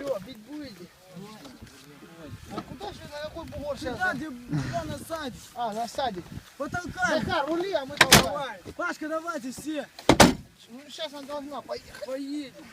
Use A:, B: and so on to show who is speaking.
A: Все, бить будете. А куда же, на какой бугор сейчас?
B: Сюда, где на садик.
A: А, на садик.
B: Потолкаем.
A: Захар, рули, а мы толкаем.
B: Пашка, давайте все.
A: Ну, сейчас она должна поехать.
B: Поедем.